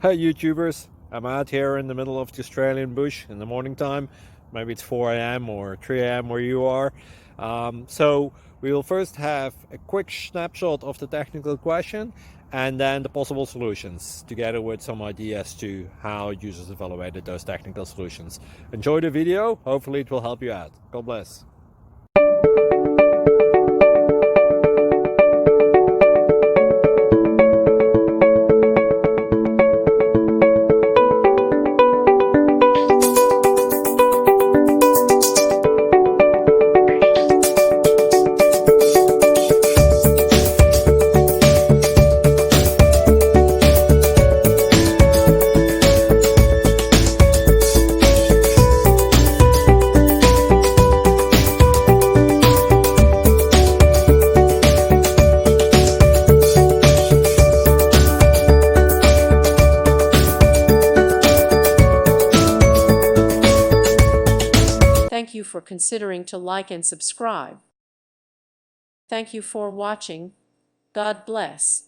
Hey YouTubers, I'm out here in the middle of the Australian bush in the morning time. Maybe it's 4 a.m. or 3 a.m. where you are. So we will first have a quick snapshot of the technical question and then the possible solutions, together with some ideas to how users evaluated those technical solutions. Enjoy the video, hopefully it will help you out. God bless. Thank you for considering to like and subscribe. Thank you for watching. God bless.